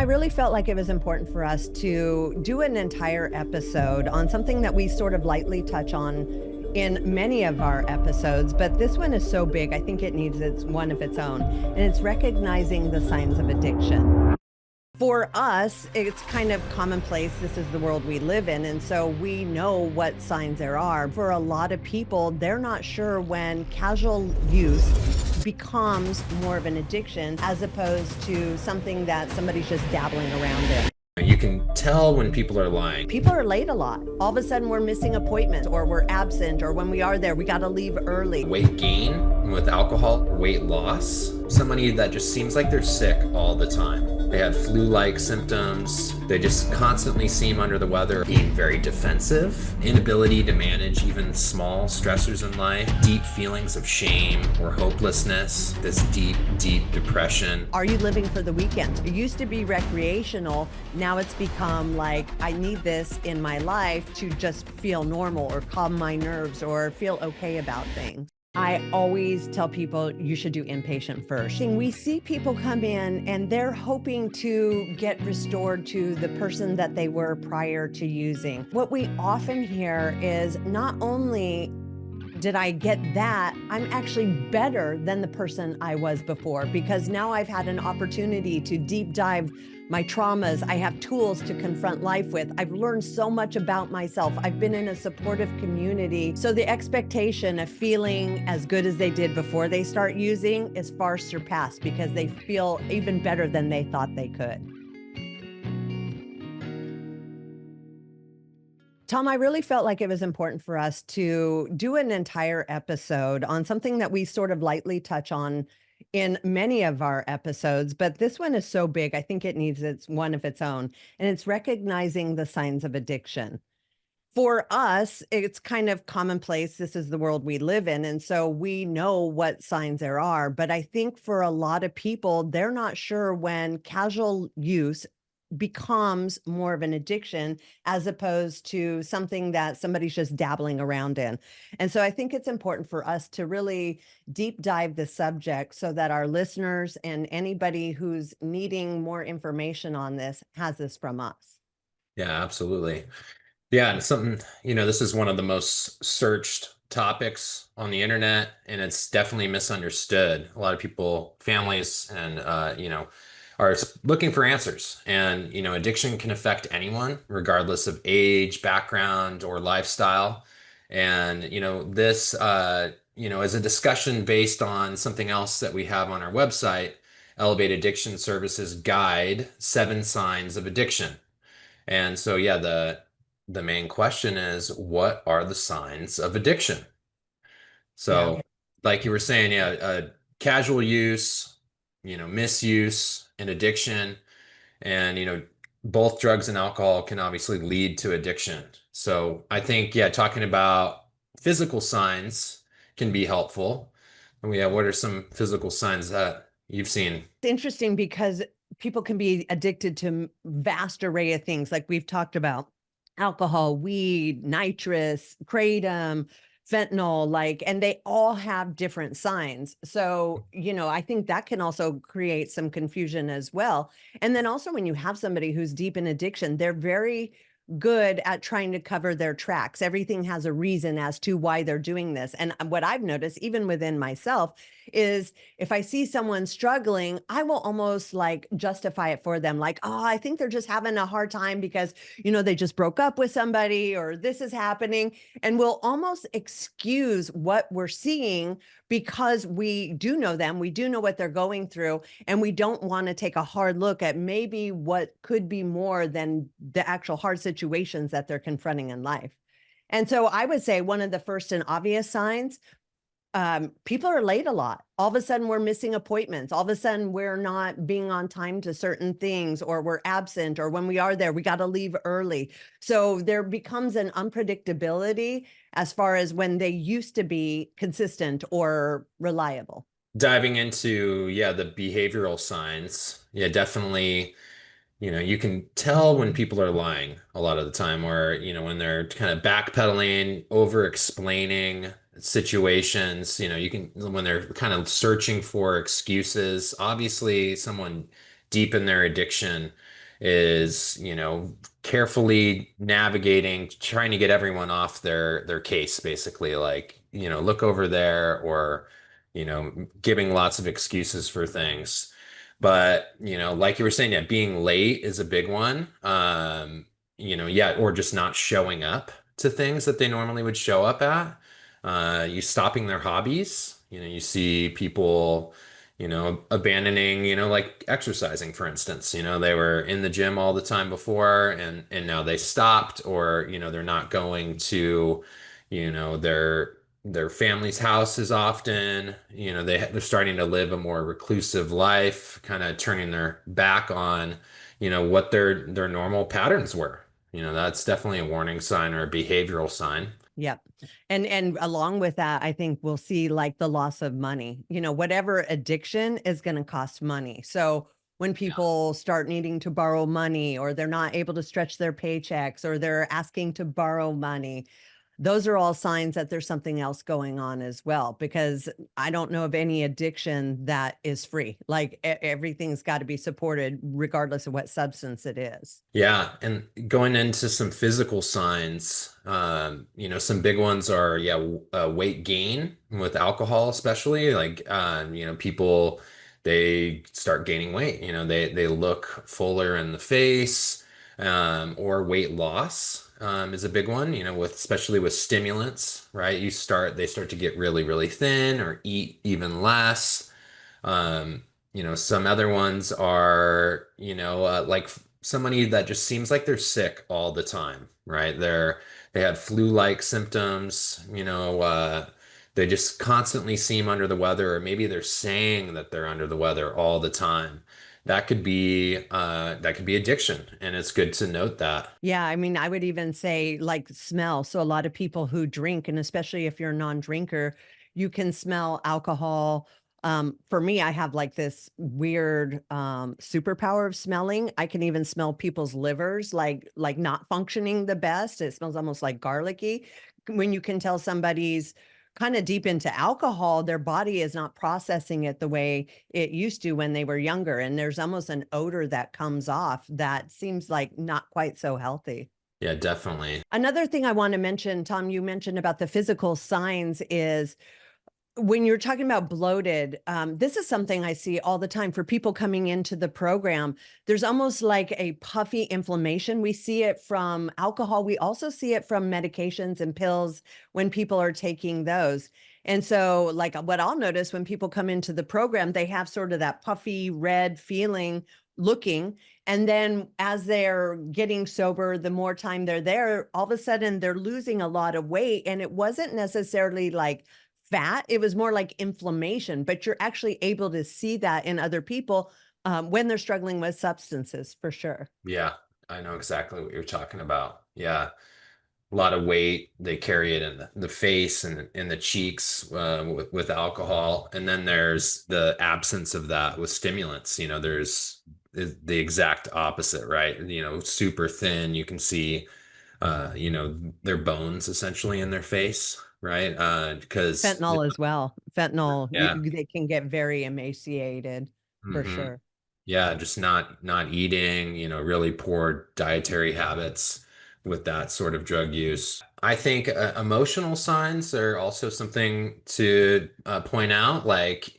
I really felt like it was important for us to do an entire episode on something that we sort of lightly touch on in many of our episodes, but this one is so big, I think it needs one of its own, and it's recognizing the signs of addiction. For us, it's kind of commonplace. This is the world we live in, and so we know what signs there are. For a lot of people, they're not sure when casual use becomes more of an addiction as opposed to something that somebody's just dabbling around in. You can tell when people are lying. People are late a lot. All of a sudden, we're missing appointments, or we're absent, or when we are there, we got to leave early. Weight gain with alcohol, weight loss. Somebody that just seems like they're sick all the time. They have flu-like symptoms. They just constantly seem under the weather, being very defensive, inability to manage even small stressors in life, deep feelings of shame or hopelessness, this deep, deep depression. Are you living for the weekends? It used to be recreational. Now it's become like, I need this in my life to just feel normal or calm my nerves or feel okay about things. I always tell people you should do inpatient first. We see people come in and they're hoping to get restored to the person that they were prior to using. What we often hear is not only did I get that, I'm actually better than the person I was before because now I've had an opportunity to deep dive my traumas. I have tools to confront life with. I've learned so much about myself. I've been in a supportive community. So the expectation of feeling as good as they did before they start using is far surpassed because they feel even better than they thought they could. Tom, I really felt like it was important for us to do an entire episode on something that we sort of lightly touch on in many of our episodes, but this one is so big, I think it needs one of its own, and it's recognizing the signs of addiction. For us, it's kind of commonplace. This is the world we live in, and so we know what signs there are, but I think for a lot of people, they're not sure when casual use becomes more of an addiction as opposed to something that somebody's just dabbling around in. And so I think it's important for us to really deep dive the subject so that our listeners and anybody who's needing more information on this has this from us. Yeah, absolutely. Yeah, and something, this is one of the most searched topics on the internet, and it's definitely misunderstood. A lot of people, families, and are looking for answers. And addiction can affect anyone, regardless of age, background, or lifestyle. And this is a discussion based on something else that we have on our website, Elevate Addiction Services Guide: 7 Signs of Addiction. And so, yeah, the main question is, what are the signs of addiction? So, Yeah. like you were saying, yeah, casual use, misuse and addiction, and both drugs and alcohol can obviously lead to addiction. So I think, yeah, talking about physical signs can be helpful. And yeah, what are some physical signs that you've seen? It's interesting because people can be addicted to vast array of things like we've talked about: alcohol, weed, nitrous, kratom, fentanyl, and they all have different signs. So, I think that can also create some confusion as well. And then also when you have somebody who's deep in addiction, they're very good at trying to cover their tracks. Everything has a reason as to why they're doing this. And what I've noticed, even within myself, is if I see someone struggling, I will almost justify it for them. Like, oh, I think they're just having a hard time because, they just broke up with somebody or this is happening. And we'll almost excuse what we're seeing because we do know them, we do know what they're going through, and we don't want to take a hard look at maybe what could be more than the actual hard situations that they're confronting in life. And so I would say one of the first and obvious signs, people are late a lot. All of a sudden we're missing appointments. All of a sudden we're not being on time to certain things, or we're absent, or when we are there, we got to leave early. So there becomes an unpredictability as far as when they used to be consistent or reliable. Diving into, yeah, the behavioral signs. Yeah, definitely. You can tell when people are lying a lot of the time, or, when they're kind of backpedaling, over explaining situations, you can, when they're kind of searching for excuses. Obviously, someone deep in their addiction is, carefully navigating, trying to get everyone off their case, basically, like, look over there, or, giving lots of excuses for things. But, like you were saying, yeah, being late is a big one. Yeah, or just not showing up to things that they normally would show up at. You stopping their hobbies. You see people, abandoning, like exercising, for instance. They were in the gym all the time before, and now they stopped, or, they're not going to, their family's house as often. They're starting to live a more reclusive life, kind of turning their back on, what their normal patterns were. That's definitely a warning sign or a behavioral sign. Yep. And along with that, I think we'll see like the loss of money. Whatever addiction is going to cost money. So when Yeah. people start needing to borrow money, or they're not able to stretch their paychecks, or they're asking to borrow money, those are all signs that there's something else going on as well, because I don't know of any addiction that is free. Like everything's got to be supported regardless of what substance it is. Yeah, and going into some physical signs, some big ones are, yeah, weight gain with alcohol, especially. Like, people, they start gaining weight. They look fuller in the face, or weight loss, is a big one. With especially with stimulants, right? They start to get really, really thin, or eat even less. Some other ones are, like somebody that just seems like they're sick all the time, right? They have flu-like symptoms, they just constantly seem under the weather, or maybe they're saying that they're under the weather all the time. That could be addiction, and it's good to note that. Yeah, I mean, I would even say like smell. So a lot of people who drink, and especially if you're a non-drinker, you can smell alcohol. For me, I have like this weird superpower of smelling. I can even smell people's livers like not functioning the best. It smells almost like garlicky. When you can tell somebody's kind of deep into alcohol, their body is not processing it the way it used to when they were younger. And there's almost an odor that comes off that seems like not quite so healthy. Yeah, definitely. Another thing I want to mention, Tom, you mentioned about the physical signs is when you're talking about bloated, this is something I see all the time for people coming into the program. There's almost like a puffy inflammation. We see it from alcohol. We also see it from medications and pills when people are taking those. And so, like, what I'll notice when people come into the program, they have sort of that puffy red feeling looking. And then as they're getting sober, the more time they're there, all of a sudden they're losing a lot of weight. And it wasn't necessarily like fat, it was more like inflammation, but you're actually able to see that in other people when they're struggling with substances, for sure. Yeah, I know exactly what you're talking about. Yeah. A lot of weight. They carry it in the face and in the cheeks, with alcohol. And then there's the absence of that with stimulants. There's the exact opposite, right? Super thin. You can see, their bones essentially in their face, right? Because, Fentanyl as well. Fentanyl, yeah. they can get very emaciated, for Hmm. sure. Yeah, just not eating, really poor dietary habits with that sort of drug use. I think emotional signs are also something to point out, like,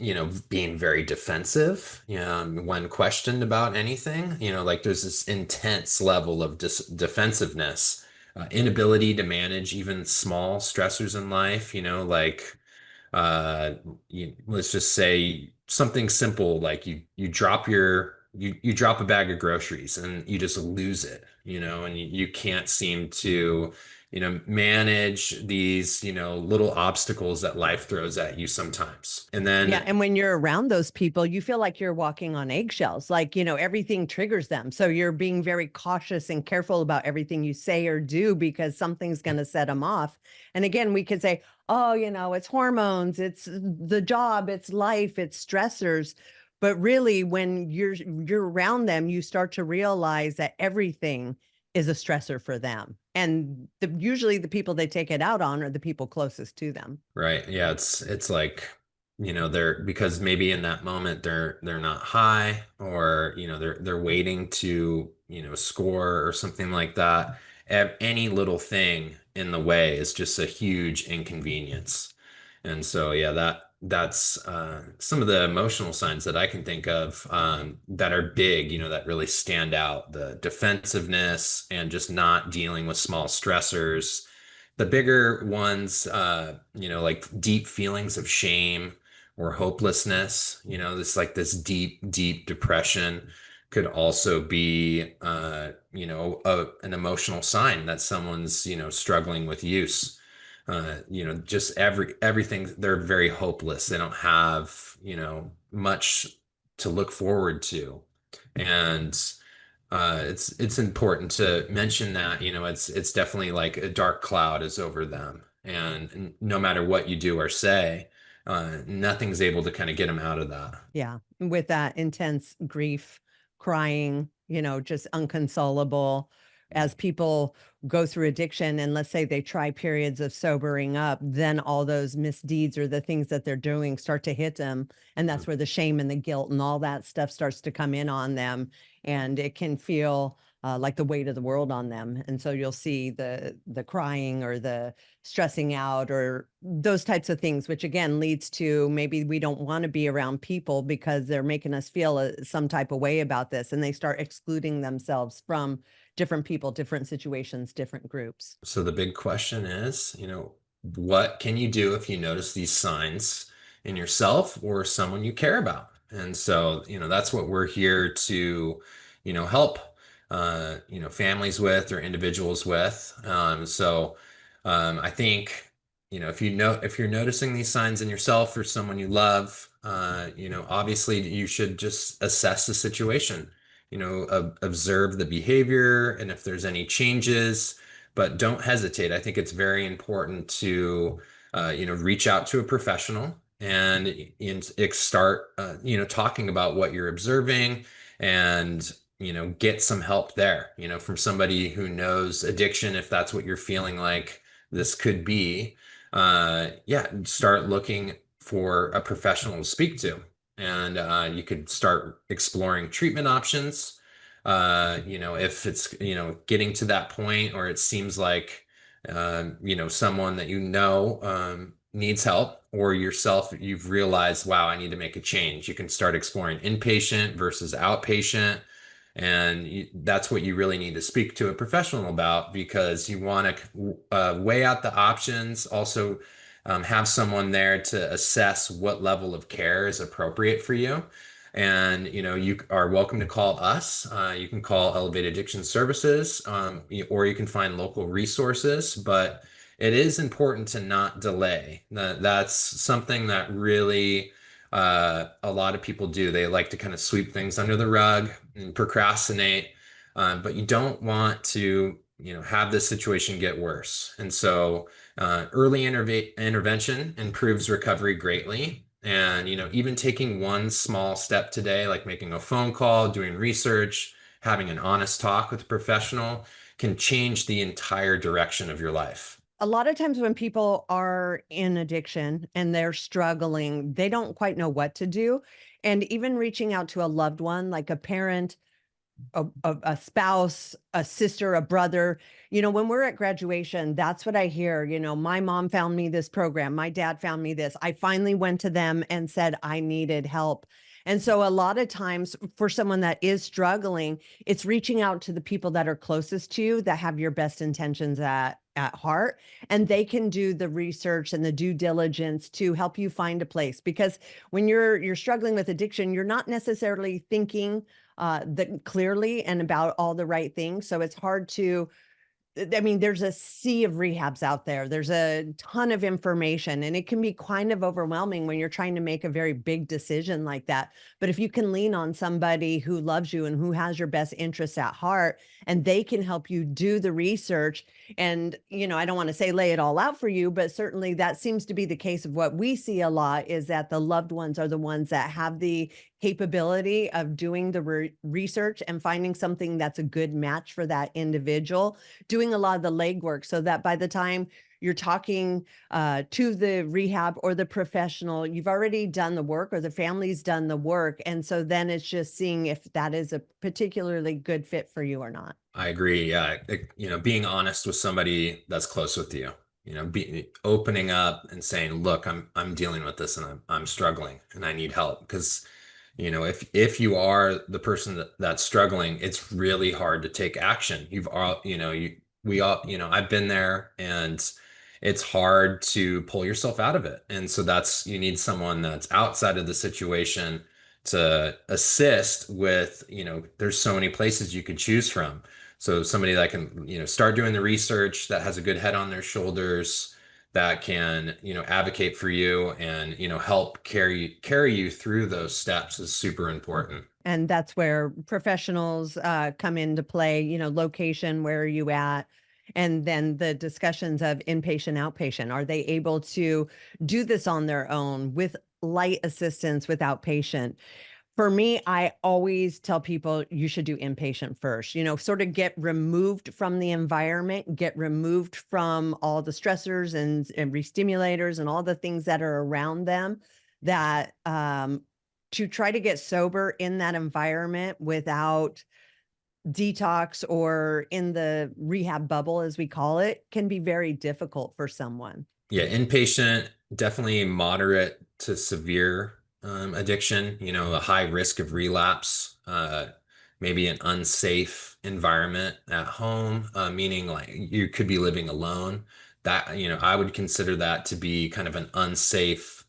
being very defensive, when questioned about anything. Like there's this intense level of defensiveness, inability to manage even small stressors in life, like uh let's just say something simple, like you drop you drop a bag of groceries and you just lose it, and you can't seem to manage these little obstacles that life throws at you sometimes. And Yeah, then and when you're around those people, you feel like you're walking on eggshells, like, everything triggers them. So you're being very cautious and careful about everything you say or do because something's going to set them off. And again, we could say, oh, it's hormones, it's the job, it's life, it's stressors. But really, when you're around them, you start to realize that everything is a stressor for them. And usually the people they take it out on are the people closest to them. right, yeah, it's like they're because maybe in that moment they're not high, or they're waiting to score or something like that. Any little thing in the way is just a huge inconvenience. And so yeah, that's some of the emotional signs that I can think of, that are big, that really stand out: the defensiveness and just not dealing with small stressors. The bigger ones, like deep feelings of shame or hopelessness, this deep, deep depression could also be, an emotional sign that someone's, struggling with use. Just everything, they're very hopeless. They don't have, much to look forward to. And it's important to mention that, it's definitely like a dark cloud is over them. And no matter what you do or say, nothing's able to kind of get them out of that. Yeah, with that intense grief, crying, just unconsolable. As people go through addiction, and let's say they try periods of sobering up, then all those misdeeds or the things that they're doing start to hit them. And that's where the shame and the guilt and all that stuff starts to come in on them. And it can feel like the weight of the world on them. And so you'll see the crying or the stressing out or those types of things, which again leads to maybe we don't want to be around people because they're making us feel some type of way about this. And they start excluding themselves from different people, different situations, different groups. So the big question is, what can you do if you notice these signs in yourself or someone you care about? And so, that's what we're here to, help, families with or individuals with. I think, if you're noticing these signs in yourself or someone you love, obviously you should just assess the situation, observe the behavior and if there's any changes, but don't hesitate. I think it's very important to, reach out to a professional and start, talking about what you're observing, and, get some help there, from somebody who knows addiction, if that's what you're feeling like this could be. Yeah, start looking for a professional to speak to. And you could start exploring treatment options. If it's, getting to that point, or it seems like, someone that needs help, or yourself, you've realized, wow, I need to make a change. You can start exploring inpatient versus outpatient. And that's what you really need to speak to a professional about, because you want to weigh out the options. Also, have someone there to assess what level of care is appropriate for you. And you are welcome to call us. You can call Elevated Addiction Services, or you can find local resources. But it is important to not delay. That's something that really, a lot of people do. They like to kind of sweep things under the rug and procrastinate, but you don't want to, have this situation get worse. And so, early intervention improves recovery greatly. And, even taking one small step today, like making a phone call, doing research, having an honest talk with a professional, can change the entire direction of your life. A lot of times when people are in addiction and they're struggling, they don't quite know what to do. And even reaching out to a loved one, like a parent, a spouse, a sister, a brother. When we're at graduation, that's what I hear. My mom found me this program. My dad found me this. I finally went to them and said I needed help. And so a lot of times for someone that is struggling, it's reaching out to the people that are closest to you, that have your best intentions at heart, and they can do the research and the due diligence to help you find a place. Because when you're struggling with addiction, you're not necessarily thinking clearly and about all the right things. So it's hard to, I mean, there's a sea of rehabs out there. There's a ton of information, and it can be kind of overwhelming when you're trying to make a very big decision like that. But if you can lean on somebody who loves you and who has your best interests at heart, and they can help you do the research, and, I don't want to say lay it all out for you, but certainly that seems to be the case of what we see a lot, is that the loved ones are the ones that have the capability of doing the research and finding something that's a good match for that individual, doing a lot of the legwork so that by the time you're talking to the rehab or the professional, you've already done the work or the family's done the work. And so then it's just seeing if that is a particularly good fit for you or not. I agree. Yeah. Being honest with somebody that's close with you, opening up and saying, look, I'm dealing with this and I'm struggling and I need help. Because, if you are the person that's struggling, it's really hard to take action. You've all, we all, I've been there, and it's hard to pull yourself out of it. And so you need someone that's outside of the situation to assist with, there's so many places you could choose from. So somebody that can, start doing the research, that has a good head on their shoulders, that can, advocate for you and, help carry you through those steps is super important. And that's where professionals come into play, location, where are you at? And then the discussions of inpatient, outpatient. Are they able to do this on their own with light assistance with outpatient? For me, I always tell people you should do inpatient first, sort of get removed from the environment, get removed from all the stressors and re-stimulators and all the things that are around them, that to try to get sober in that environment without detox or in the rehab bubble, as we call it, can be very difficult for someone. Yeah, inpatient, definitely moderate to severe addiction, a high risk of relapse, maybe an unsafe environment at home, meaning like you could be living alone. That, I would consider that to be kind of an unsafe,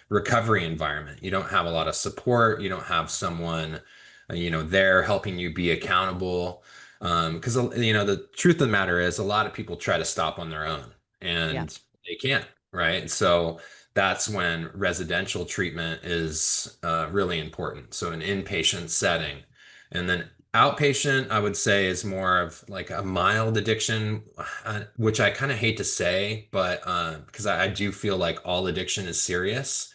recovery environment. You don't have a lot of support. You don't have someone, there helping you be accountable. Because, the truth of the matter is a lot of people try to stop on their own Yeah. and they can't, right? So that's when residential treatment is really important. So an inpatient setting. And then outpatient, I would say, is more of like a mild addiction, which I kind of hate to say, but because I do feel like all addiction is serious.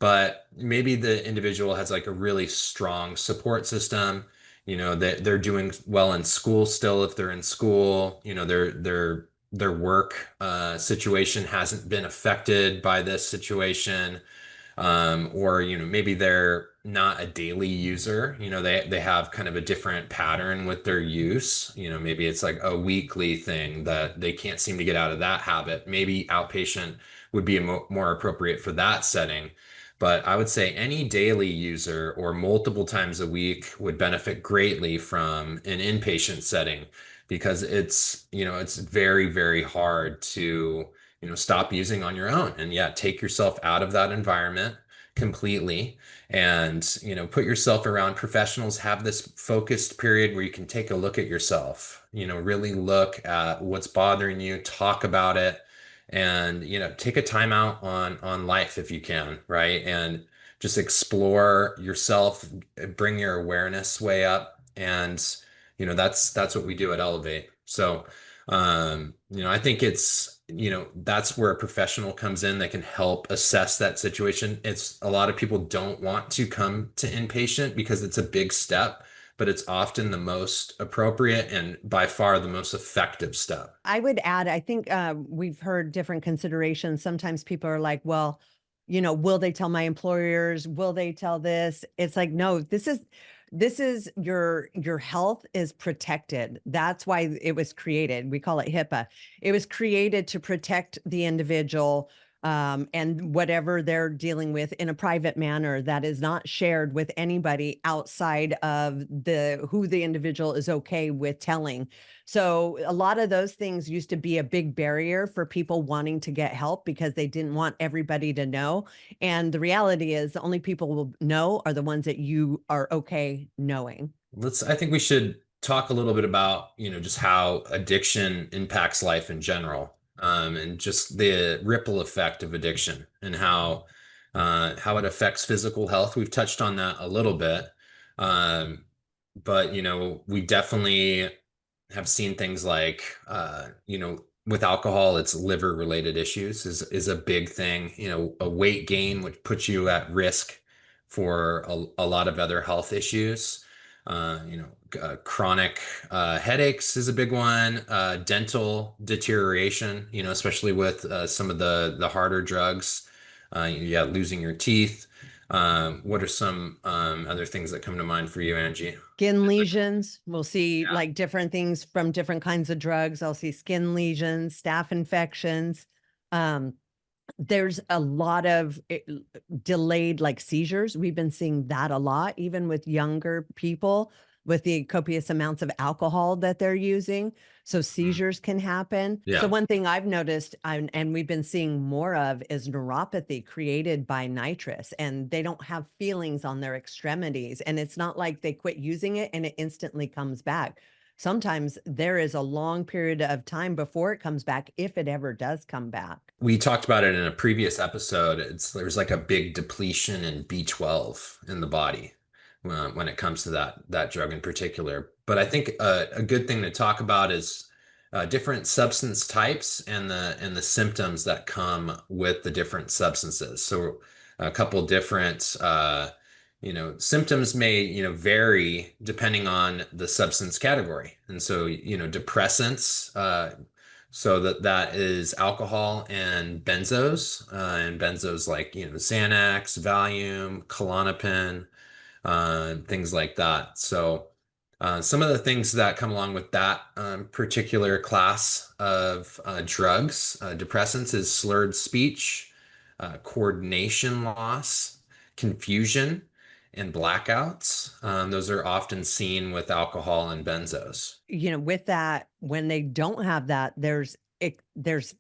But maybe the individual has like a really strong support system, that they're doing well in school still if they're in school, their work situation hasn't been affected by this situation, or maybe they're not a daily user, they have kind of a different pattern with their use, maybe it's like a weekly thing that they can't seem to get out of that habit. Maybe outpatient would be more appropriate for that setting. But I would say any daily user or multiple times a week would benefit greatly from an inpatient setting, because it's very, very hard to, stop using on your own. And yeah, take yourself out of that environment completely and, put yourself around professionals, have this focused period where you can take a look at yourself, really look at what's bothering you, talk about it, and, take a time out on life if you can, right? And just explore yourself, bring your awareness way up. And that's what we do at Elevate. So I think it's, that's where a professional comes in that can help assess that situation. It's a lot of people don't want to come to inpatient because it's a big step, but it's often the most appropriate and by far the most effective step. I would add, I think we've heard different considerations. Sometimes people are like, well, will they tell my employers? Will they tell this? It's like, no, this is your health is protected. That's why it was created. We call it HIPAA. It was created to protect the individual and whatever they're dealing with in a private manner that is not shared with anybody outside of who the individual is okay with telling. So a lot of those things used to be a big barrier for people wanting to get help because they didn't want everybody to know. And the reality is the only people will know are the ones that you are okay knowing. I think we should talk a little bit about, just how addiction impacts life in general, and just the ripple effect of addiction and how it affects physical health. We've touched on that a little bit. Um, but, we definitely have seen things like, with alcohol, it's liver related issues is a big thing, a weight gain, which puts you at risk for a lot of other health issues. Chronic headaches is a big one. Dental deterioration, especially with some of the harder drugs. Yeah, losing your teeth. What are some other things that come to mind for you, Angie? Skin lesions. We'll see Yeah. like different things from different kinds of drugs. I'll see skin lesions, staph infections. Um, there's a lot of delayed like seizures. We've been seeing that a lot, even with younger people with the copious amounts of alcohol that they're using. So Mm. seizures can happen. So Yeah. one thing I've noticed and we've been seeing more of is neuropathy created by nitrous, and they don't have feelings on their extremities. And it's not like they quit using it and it instantly comes back. Sometimes there is a long period of time before it comes back, if it ever does come back. We talked about it in a previous episode. There's like a big depletion in B12 in the body when it comes to that drug in particular. But I think a good thing to talk about is different substance types and the symptoms that come with the different substances. So a couple different symptoms may vary depending on the substance category. And so depressants. So that is alcohol and benzos like Xanax, Valium, Klonopin, things like that. So some of the things that come along with that particular class of drugs, depressants, is slurred speech, coordination loss, confusion, and blackouts. Those are often seen with alcohol and benzos. With that, when they don't have that, there's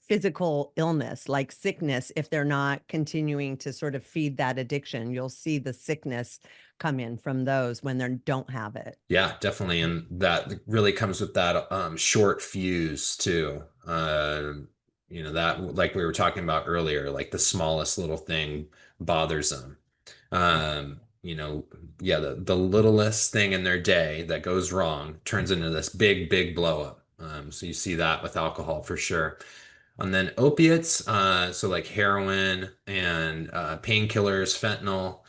physical illness, like sickness. If they're not continuing to sort of feed that addiction, you'll see the sickness come in from those when they don't have it. Yeah, definitely. And that really comes with that short fuse too. That like we were talking about earlier, like the smallest little thing bothers them. Yeah, the littlest thing in their day that goes wrong turns into this big, big blow up. So you see that with alcohol for sure. And then opiates, so like heroin and painkillers, fentanyl.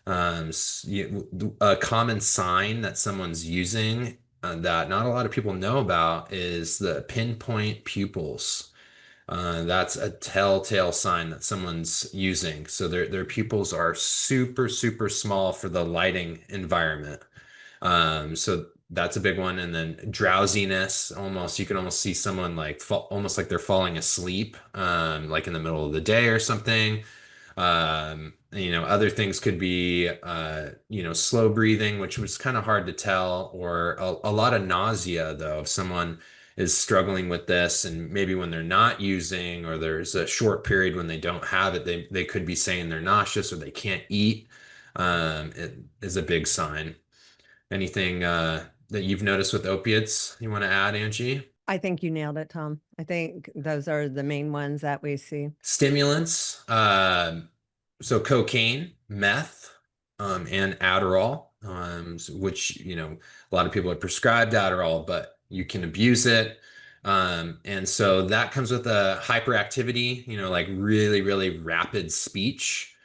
A common sign that someone's using that not a lot of people know about is the pinpoint pupils. That's a telltale sign that someone's using. So their pupils are super, super small for the lighting environment. So that's a big one. And then drowsiness, you can almost see someone like almost like they're falling asleep, like in the middle of the day or something. Other things could be, slow breathing, which was kind of hard to tell, or a lot of nausea, though. If someone is struggling with this, and maybe when they're not using, or there's a short period when they don't have it, they could be saying they're nauseous or they can't eat. It is a big sign. Anything that you've noticed with opiates you want to add, Angie? I think you nailed it, Tom. I think those are the main ones that we see. Stimulants, so cocaine, meth, and Adderall, which, a lot of people are prescribed Adderall, but you can abuse it. And so that comes with a hyperactivity, like really, really rapid speech,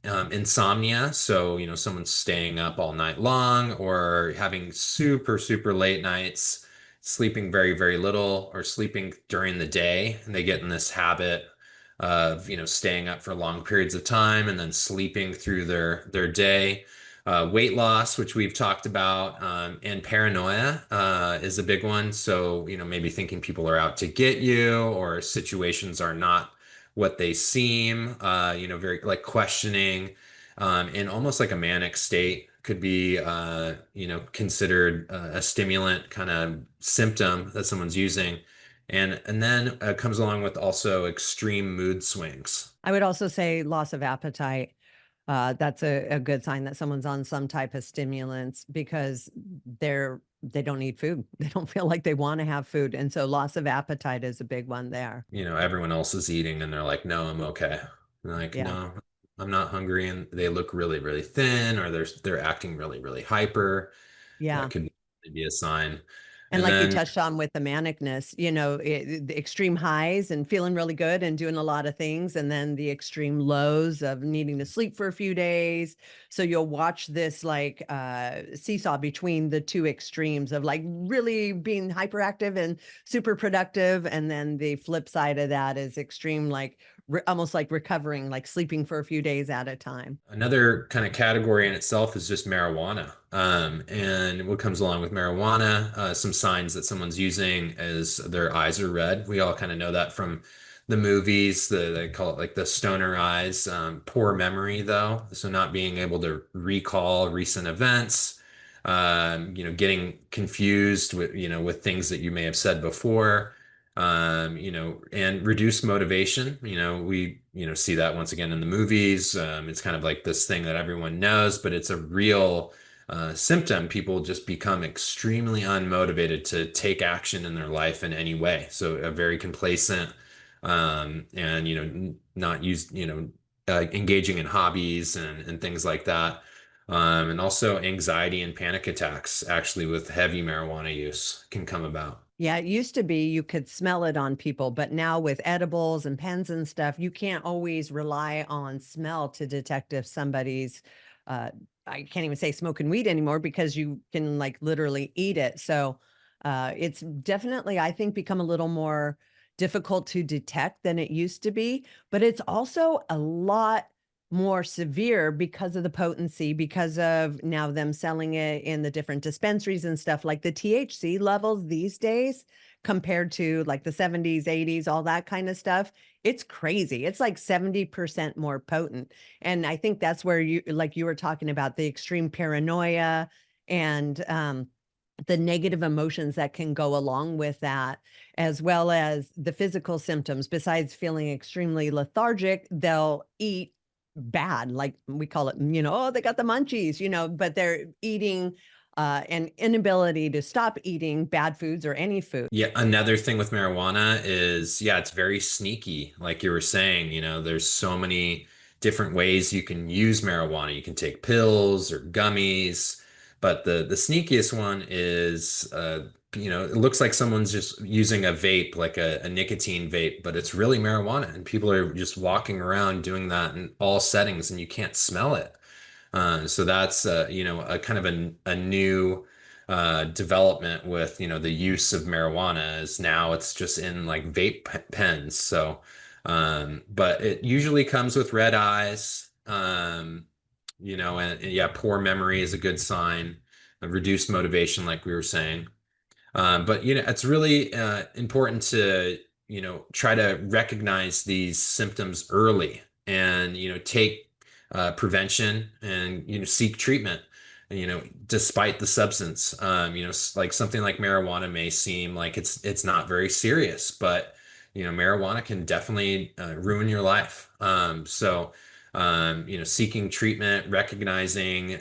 insomnia. So, someone's staying up all night long or having super, super late nights, sleeping very, very little, or sleeping during the day. And they get in this habit of staying up for long periods of time and then sleeping through their day. Weight loss, which we've talked about, and paranoia is a big one. So maybe thinking people are out to get you, or situations are not what they seem. Very like questioning, in almost like a manic state could be considered a stimulant kind of symptom that someone's using. And then comes along with also extreme mood swings. I would also say loss of appetite. That's a good sign that someone's on some type of stimulants, because they don't need food. They don't feel like they want to have food. And so loss of appetite is a big one there. Everyone else is eating and they're like, no, I'm okay. And like, Yeah. no, I'm not hungry. And they look really, really thin, or they're acting really, really hyper. Yeah. That could be a sign. And And like you then touched on with the manicness, the extreme highs and feeling really good and doing a lot of things, and then the extreme lows of needing to sleep for a few days. So you'll watch this like seesaw between the two extremes of like really being hyperactive and super productive. And then the flip side of that is extreme, like almost like recovering, like sleeping for a few days at a time. another kind of category in itself is just marijuana. And what comes along with marijuana, some signs that someone's using is their eyes are red. We all kind of know that from the movies. They call it like the stoner eyes. Poor memory, though, so not being able to recall recent events. Getting confused with things that you may have said before. And reduced motivation. We see that once again in the movies. It's kind of like this thing that everyone knows, but it's a real symptom. People just become extremely unmotivated to take action in their life in any way. So very complacent, and not use engaging in hobbies and things like that. And also anxiety and panic attacks, actually, with heavy marijuana use can come about. Yeah, it used to be you could smell it on people, but now with edibles and pens and stuff, you can't always rely on smell to detect if somebody's uh I can't even say smoking weed anymore because you can like literally eat it. So it's definitely, I think, become a little more difficult to detect than it used to be, but it's also a lot more severe because of the potency, because of now them selling it in the different dispensaries and stuff. Like the THC levels these days compared to like the 70s, 80s, all that kind of stuff, it's crazy. It's like 70% more potent. And I think that's where you, like you were talking about, the extreme paranoia and the negative emotions that can go along with that, as well as the physical symptoms. Besides feeling extremely lethargic, they'll eat bad, like we call it, oh, they got the munchies, but they're eating an inability to stop eating bad foods or any food. Yeah, another thing with marijuana is, yeah, it's very sneaky. Like you were saying, there's so many different ways you can use marijuana. You can take pills or gummies, but the sneakiest one is, it looks like someone's just using a vape, like a nicotine vape, but it's really marijuana, and people are just walking around doing that in all settings, and you can't smell it. So that's a kind of a new development with the use of marijuana is now it's just in like pens. So, but it usually comes with red eyes. And yeah, poor memory is a good sign. Reduced motivation, like we were saying. But it's really important to try to recognize these symptoms early, and take prevention, and seek treatment. And, despite the substance, like something like marijuana may seem like it's not very serious, but marijuana can definitely ruin your life. Seeking treatment, recognizing,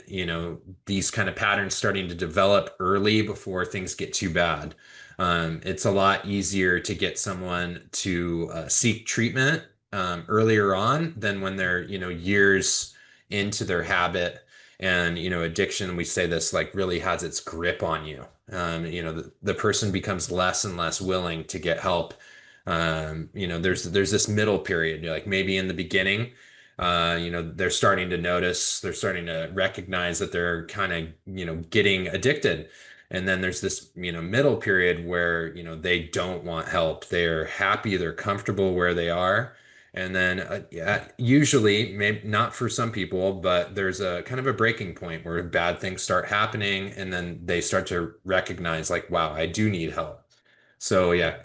these kind of patterns starting to develop early before things get too bad. It's a lot easier to get someone to seek treatment earlier on than when they're, years into their habit. And, addiction, we say this, like really has its grip on you. The person becomes less and less willing to get help. There's this middle period, like maybe in the beginning, they're starting to notice, they're starting to recognize that they're kind of, getting addicted. And then there's this, middle period where, they don't want help. They're happy, they're comfortable where they are. And then, yeah, usually, maybe not for some people, but there's a kind of a breaking point where bad things start happening. And then they start to recognize, like, wow, I do need help. So, yeah,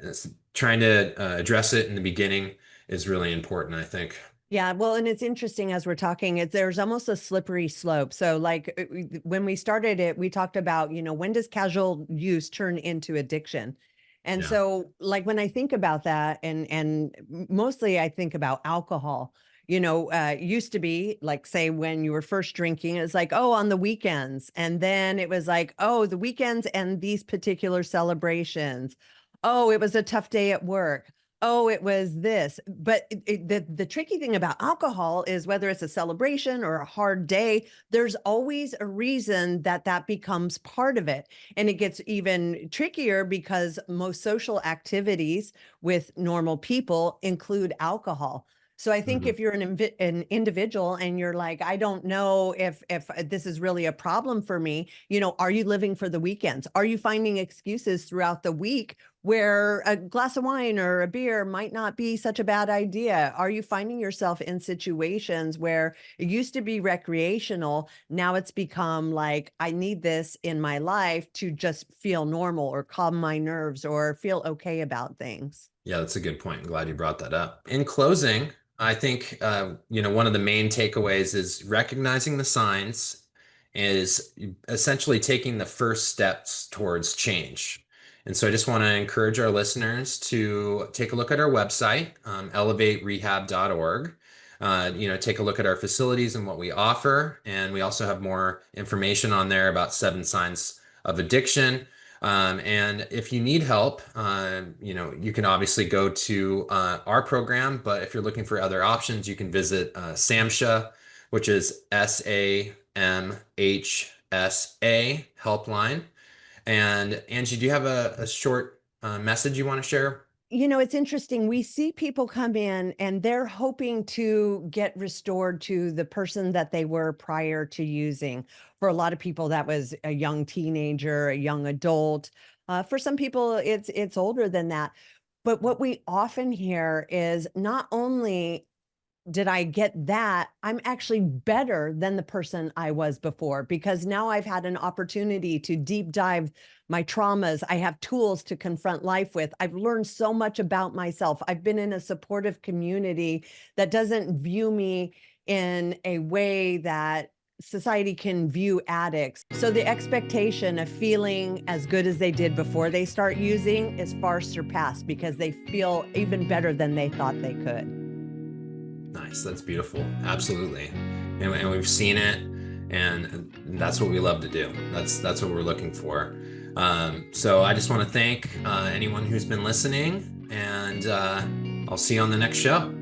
trying to address it in the beginning is really important, I think. Yeah, well, and it's interesting as we're talking, there's almost a slippery slope. So like when we started it, we talked about, when does casual use turn into addiction? And Yeah. so like when I think about that, and mostly I think about alcohol, used to be like, say, when you were first drinking, it's like, oh, on the weekends. And then it was like, oh, the weekends and these particular celebrations. Oh, it was a tough day at work. oh, it was this. But the tricky thing about alcohol is whether it's a celebration or a hard day, there's always a reason that that becomes part of it. And it gets even trickier because most social activities with normal people include alcohol. So I think Mhm. if you're an individual and you're like, I don't know if this is really a problem for me, you know, are you living for the weekends? Are you finding excuses throughout the week where a glass of wine or a beer might not be such a bad idea? Are you finding yourself in situations where it used to be recreational, now it's become like, I need this in my life to just feel normal or calm my nerves or feel okay about things? Yeah, that's a good point. I'm glad you brought that up. In closing, I think one of the main takeaways is recognizing the signs is essentially taking the first steps towards change. And so I just want to encourage our listeners to take a look at our website, elevaterehab.org. Take a look at our facilities and what we offer. And we also have more information on there about 7 signs of addiction. And if you need help, you can obviously go to our program, but if you're looking for other options, you can visit SAMHSA, which is SAMHSA helpline. And Angie, do you have a short message you want to share? You know, it's interesting. We see people come in and they're hoping to get restored to the person that they were prior to using. For a lot of people, that was a young teenager, a young adult. For some people, it's older than that. But what we often hear is not only did I get that, I'm actually better than the person I was before because now I've had an opportunity to deep dive my traumas. I have tools to confront life with. I've learned so much about myself. I've been in a supportive community that doesn't view me in a way that society can view addicts. So the expectation of feeling as good as they did before they start using is far surpassed because they feel even better than they thought they could. Nice. That's beautiful. Absolutely. And we've seen it, and that's what we love to do. That's what we're looking for. So I just want to thank anyone who's been listening, and I'll see you on the next show.